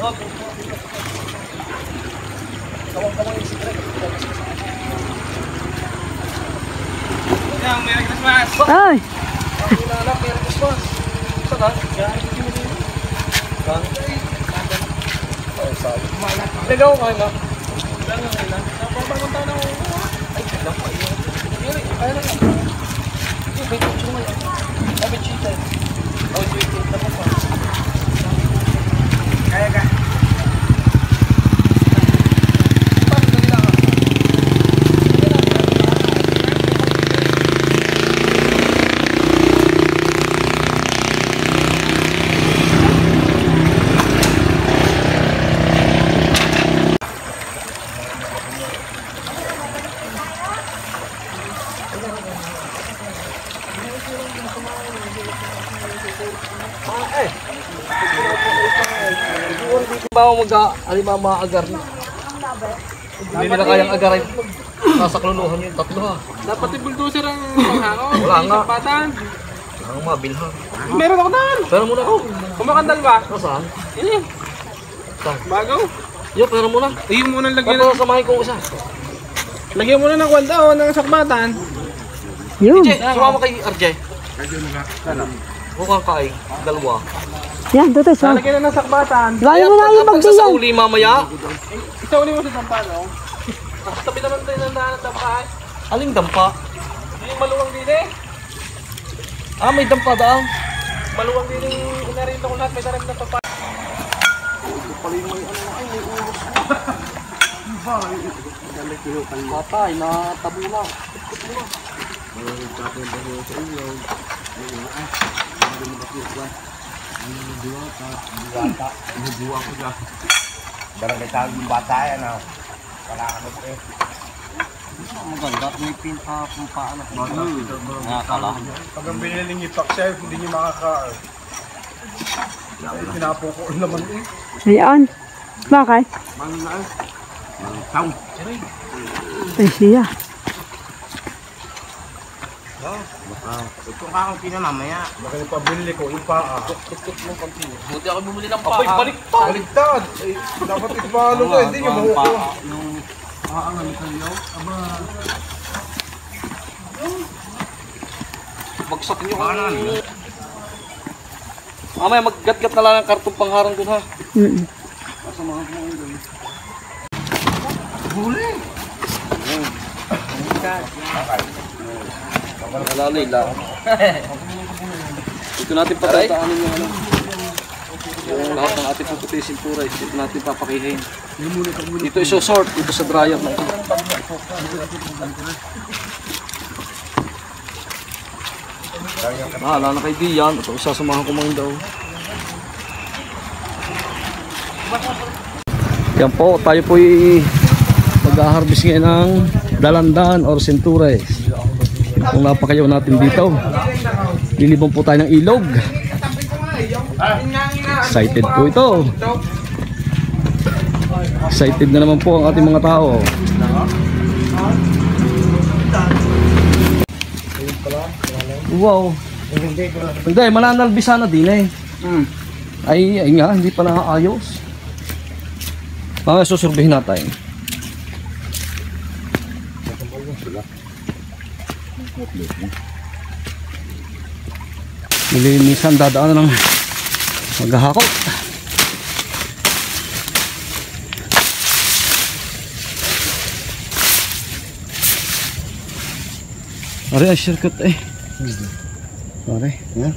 Kawang-kawang yung secret. Merry Christmas! Ay! Anak, Merry Christmas! Saan? Saan? Ay, sabi. Nagaw kayo na. Napapagod tayo na. Ay, lang pa yun. Kaya na nga. Yung may picture mo yan. Sabi cheated. Oh, cheated. Tapos pa. Kaya ka. Bawa mag-alimama agar. Hindi nila kayang agarin. Nasa kluluhan yung tatlo ha. Dapat yung bulldozer ang panghako. Wala nga. Patan. Ang mabilhan. Meron ako doon. Pero muna ako. Kumakandal ba? Saan? Ini. Saan? Bago. Yo, pero muna. Iyo muna lagyan. Kapag samahin ko isa. Lagyan muna ng kwanta o ng sakbatan. Yun. RJ, sumama kay RJ. Mukhang kain. Dalawa. Yan, doon sa. Lagyan na ng sakbatan. Gawin mo na yung Pag sa magdiyan. uli mamaya. Ito uli mo sa tampano. Tabi naman tayo ng daan ng tampahan. Aling dampa? Yung maluwang din eh. Ah, may dampa daang. Maluwang din yung inarito ko lahat. May daram na tampahan. Patay, natabo na. Barang may tawag yung bata yan ah. Wala ka nag eh. Maganda, may pinta kung paano. Nakakala. Pag ang biniling yung pack chef, hindi nyo makaka-earn. Pinapong ko naman eh. Ayan. Bakit? Tawag. Ay, siya. Ito ka akong pinamamaya. Baka yung pabili ko, yung paa. Buti ako bumili ng paa. Abay, baliktad! Baliktad! Eh, dapat ipalo ko, hindi nyo makukuha. Yung aangan kayo. Aba. Bagsak nyo kung ano. Mamaya maggat-gat na lang ang kartong pangharang dun ha. Kasamahan mo yun dun. Huli! Malalay lang. Dito natin patataanin yung ano. Yung lahat ng ating puputi sintura, dito natin papakihin. Dito iso-sort, dito sa dryer na ito. Bahala na kay Dian, ito isasamahan ko mga daw. Yan po, tayo po mag-harvest ngayon ng dalandan or sintures. Kung napakayaw natin dito, lilibang po tayo ng ilog. Excited po ito. Excited na naman po ang ating mga tao. Wow. Hindi, mananalbisa na din eh. Ay nga, hindi pa nakaayos. Mga susurbihin natin. Nilinisan, dadaan ng maghahakot. Ari ang shortcut eh. Ari, yan.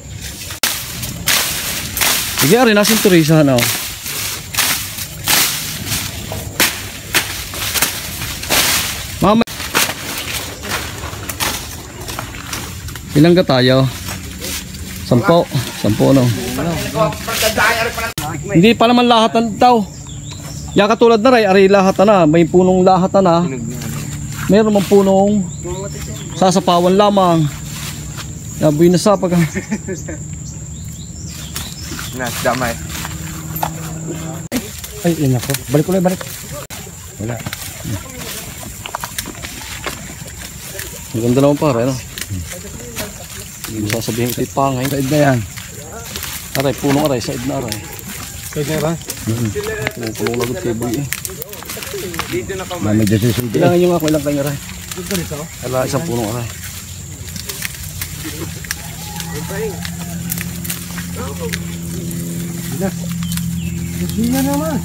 Sige, ari nasin turisa na. Mama. Ilang ka tayo? 10. 10 no. Hindi pa naman lahat ng tao. Ya katulad na ray, ari lahat na. May punong lahat na. Meron mang punong sasapawan lamang. Yaboy na sa pag. Nasdamay. Ay, ina ko. Balik ulit, balik. Wala. Ang ganda naman pare, ano? Hindi mo sasabihin ko ito pangay. Said na yan. Aray, punong aray, said na aray. Kaya nga. Kulong lagot kay Boy eh. Dito na kamay. May medyo susunod. Kailangan nyo nga kung ilang kayo rin. Dito nito. Ala, isang punong aray. Hindi naman.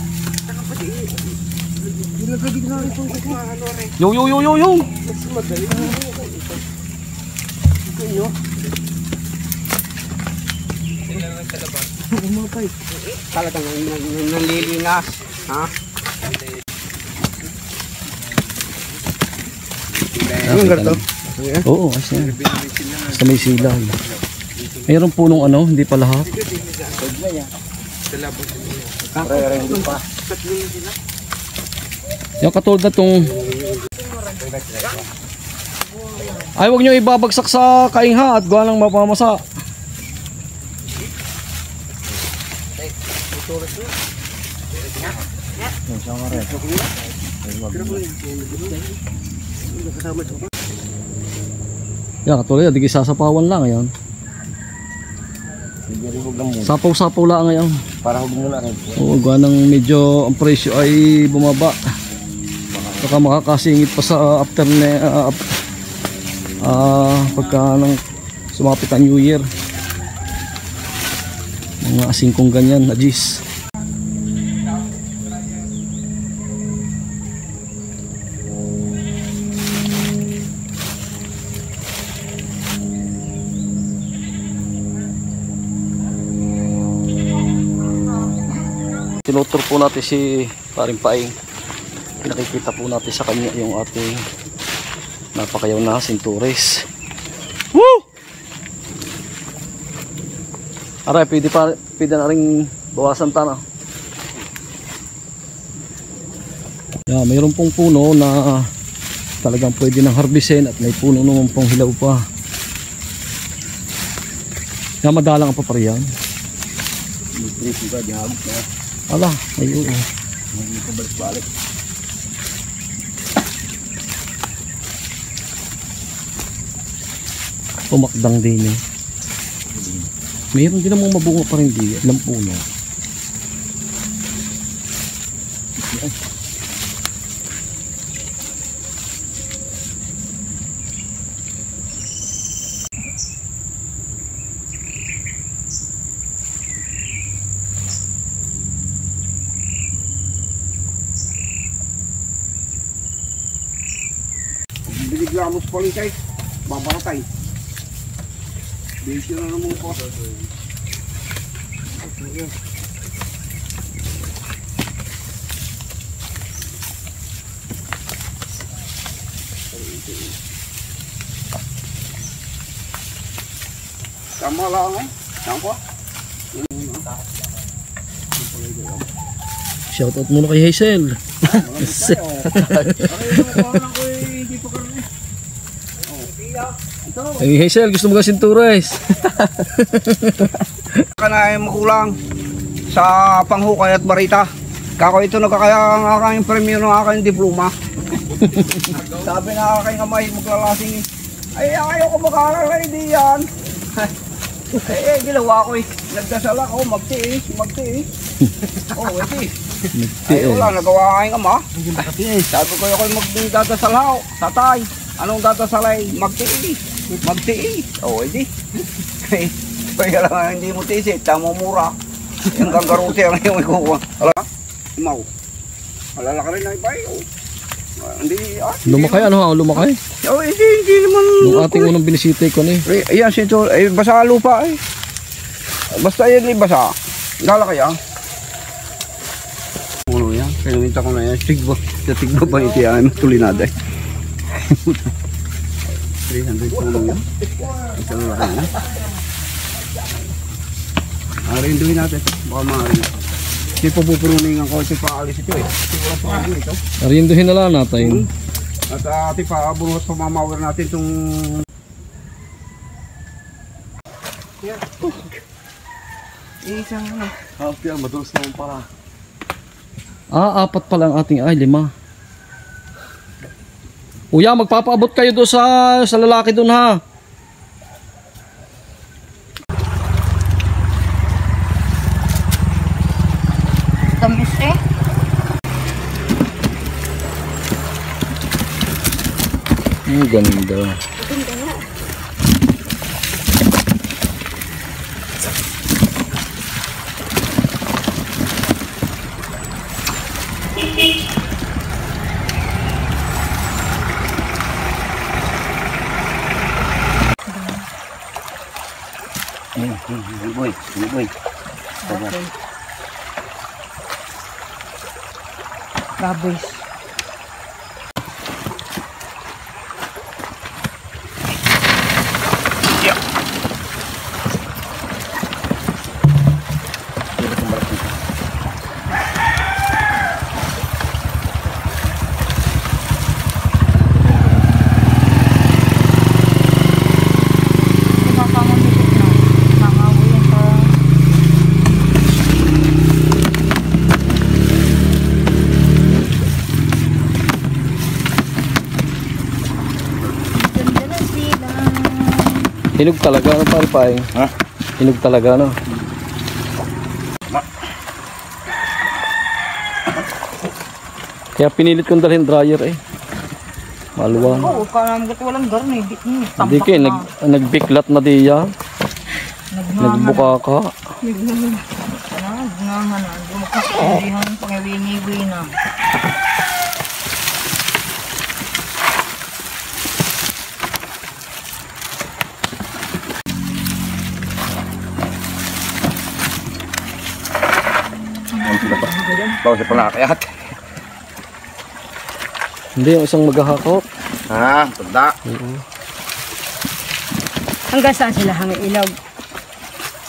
Yo yo yo yo yo. Talagang nanlilinas. Ha? Anong ganito? Oo, kasi sa may sila. Mayroon punong ano, hindi pa lahat. Yung katulad na itong ay, huwag nyo ibabagsak sa kaingha at gawa ng mapamasa. Yan, katulad yan, di sasapawan lang ngayon. Sapaw-sapaw lang ngayon. Para huwag muna rin. Oo, gawa ng medyo ang presyo ay bumaba. Saka makakasingit pa sa after na pagka nang sumapit ang New Year. Mga asingkong ganyan na gis. Tinutur po natin si Paring Paing. Pinakikita po natin sa kanya yung ating napakayaw na sintures. Woo! Aray, pwede na rin bawasan ta na. Yeah, mayroon pong puno na talagang pwede nang harbisin at may puno naman pong hilaw pa. Yeah, madalang ang papariyan. Ala, ay oo. Balik-balik. Pumakdang din eh. Mayroon din namang mabunga pa rin di. Alam puno. Biniglamos polisay. Babaratay. Bisyo na naman po. Tama lang eh. Tama. Shoutout muna kay Hazel. Hey Hazel, gusto mo ka sintures? Kana ay makulang sa panghukay at barita. Kako ito nagkakaya ang aking premyo ng aking diploma. Sabi na aking kamay maglalasing ay ayaw ko mag-aaral di yan. Ginawa ko eh. Nagdasal ako, magtiis. Oo, iti. Ay wala, nagawa aking ama. Sabi ko ako magdadasal ako, tatay. Anong dadasalay? Magtiis. Oo, iti. Kaya lang hindi mo tiisit, tamo mura. Yung ganggaruti ang iyong ikuha. Hala, imaw. Malalaka rin na ibay. Hindi, Lumakay, ano ha? Lumakay? Oh, hindi naman. Yung ating unang binisita ko ni. Ayan, sito, basa lupa eh. Basta yan eh, basa. Gala kaya. Ano yan? Kaya minta ko na yan. Tigba ba ito yan? Tulinada eh. 300 tulong yan. Ito na lang yan. Arinduhin natin. Baka maarin. Hindi po pupurunin ang kotse paalis ito eh. Wala pa rin ito. Arinduhin na lang natin. At ating paabunuhat pamamawar natin itong... Isang ano. Happy yan, madulas naman para. Apat pa lang ating 5. Kuya, magpapaabot kayo doon sa lalaki doon ha. eh. Ang ganda. Boy, boy. Okay. Baboys. Hinog talaga no pare paing. Ha? Hinog talaga no. Kaya pinilit kong dalhin dryer eh. Maluwang. Oo, kaya naman walang garni. Hindi kayo, nagbiklat na diya. Nagbuka ka. Nagnangan na. Dumakakalihan, pangiwini-wini na. Bawa sa palakayat. Hindi, yung isang maghahakot. Ha, tanda. Hanggang saan sila hanggang ilog?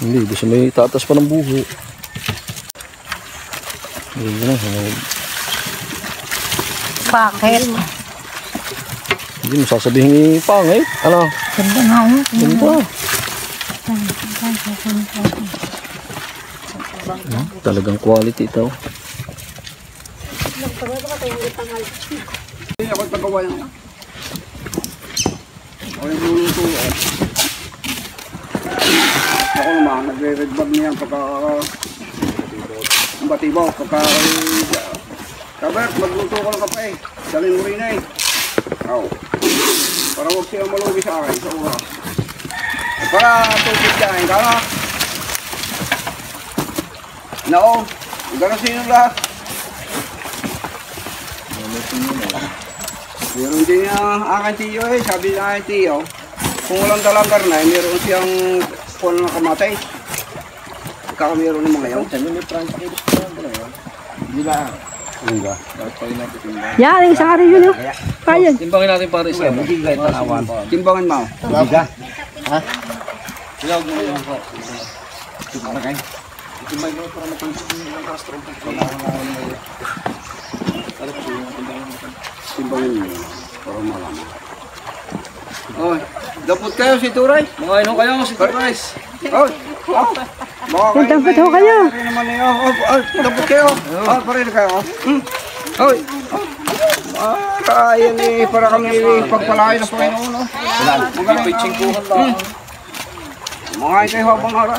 Hindi, doon sa may tatas pa ng buho. Hindi na, Bakit? hindi mo sasabihin pangit. Ano? Ganda nga mo. Ganda. Talagang quality ito. Hindi ako tagawa yan. Ako yung luluto. Ako naman, nagre-red bag niyan pagka... Ang batibaw, pagka... Kabert, magluto ko ng kape. Dalhin mo rin eh. Oo. Para huwag siya malugi sa akin, sa uha. Para tupid kain, kama? Nao, gano'n sino lahat? Meron din ang aking tiyo eh, sabi ng aking tiyo, kung walang dalang karnay, meron siyang puno ng kamatay. Kakameron ng mga yaw. Di ba? Hindi ba? Yan, isang araw yun yun. Kaya. Timbangin natin pare sa iyo. Timbangan mo. Biga. Ha? Ilawag mo yung po. Okay. Timbangin mo para mapansin ng Castro. Timbangan mo. Para malaman. Oy, dapot kayo si Turay. Mga ino kayo si Torres. Oy, Dapat ho kayo. naman niyo. Dapot kayo. Parin kayo. Oy. Ayan eh, para kami pagpalain ng Panginoon. Magaling. Pitsingkuhan lang. Mga kayo habang hara.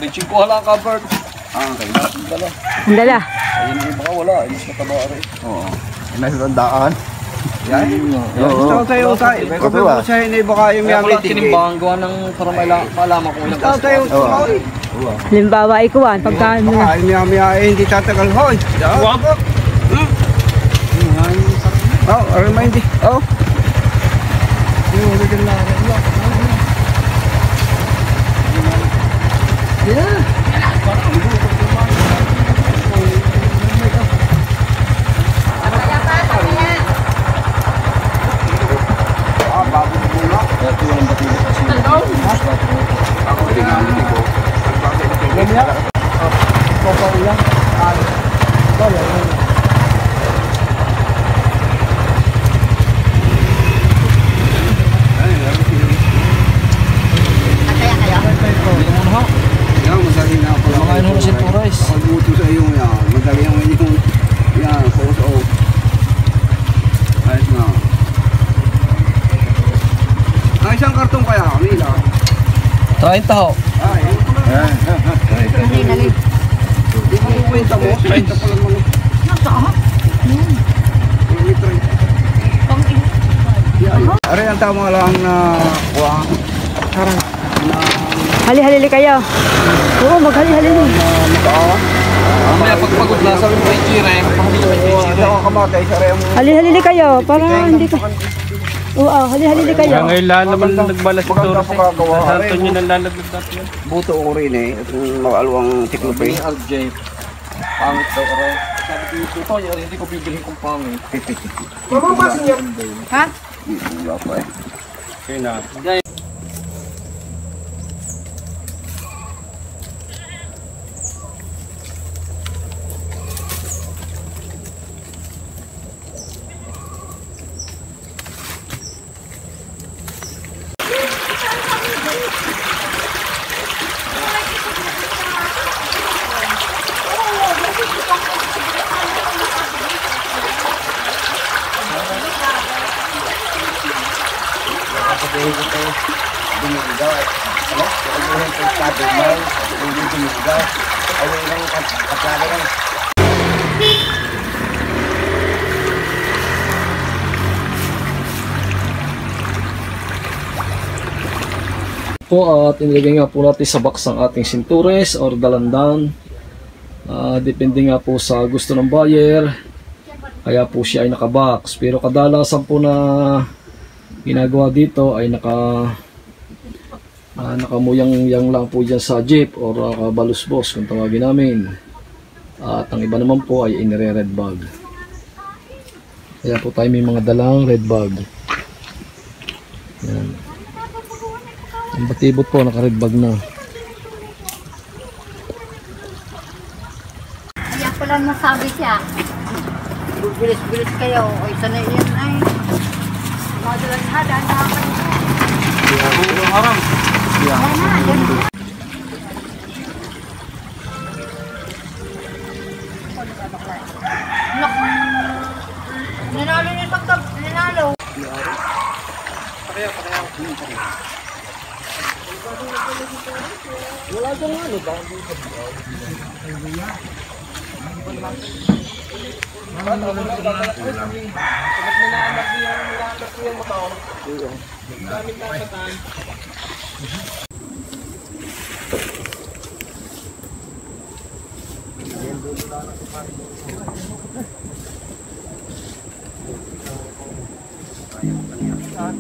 Pitsingkuhan lang ka, Bert. Okay. Ang dala. Ayun yung baka wala. Inis na taba rin. Oo. Nasandaan. Yan? Oo. Tayo tayo. Kape mo sa hindi baka yung Kaya may pala tinimbangan gawa ng para malaman kung ilang tayo tayo. Halimbawa, ikuan. Pagka ano na. Baka yung may hindi tatagal. Hoy! Wag! Oh, remind me. Oh. Madali na ako lang. Mga ino na si Torres. Ako buto sa iyo yan. Madali ang inyong yan. Photo. Ayos na. Ang isang kartong kaya, Mila. 30 ho. Ay, Ang kwenta mo, 30 pa lang mga. Ari ang tama lang na kuha. Hali-halili kayo. Oo, maghali-halili. Mamaya pagpagod na, sabi mo kay Jira, Hindi ako kamatay sa reyang. Hali-halili kayo. Para hindi ka... Oo, hali-halili kayo. ngayon lahat naman nagbalas ito. Maganda pa kagawa. Santo nyo nang lalaglag dati yan. Buto ko rin eh. At makalawang tiklopay. RJ. Pangit daw aray. Sabi ko yung puto, hindi ko bibilhin kong pangit. Ha? Wala pa eh. Kaya na. Po at inilagay nga po natin sa box ang ating sintures or dalandan. Depende nga po sa gusto ng buyer, kaya po siya ay nakabox. Pero kadalasan po na ginagawa dito ay nakamuyang-yang lang po dyan sa jeep or kabalusbos kung tawagin namin. At ang iba naman po ay inire-red bag. Kaya po tayo may mga dalang red bag. Yan. Ang batibot po, naka-red bag na. Kaya pala nasabi siya. Bilis-bilis kayo. O isa na yan ay. Madalang hada na kayo. Haram. Ninalo niya pagka. Ninalo. Ayan.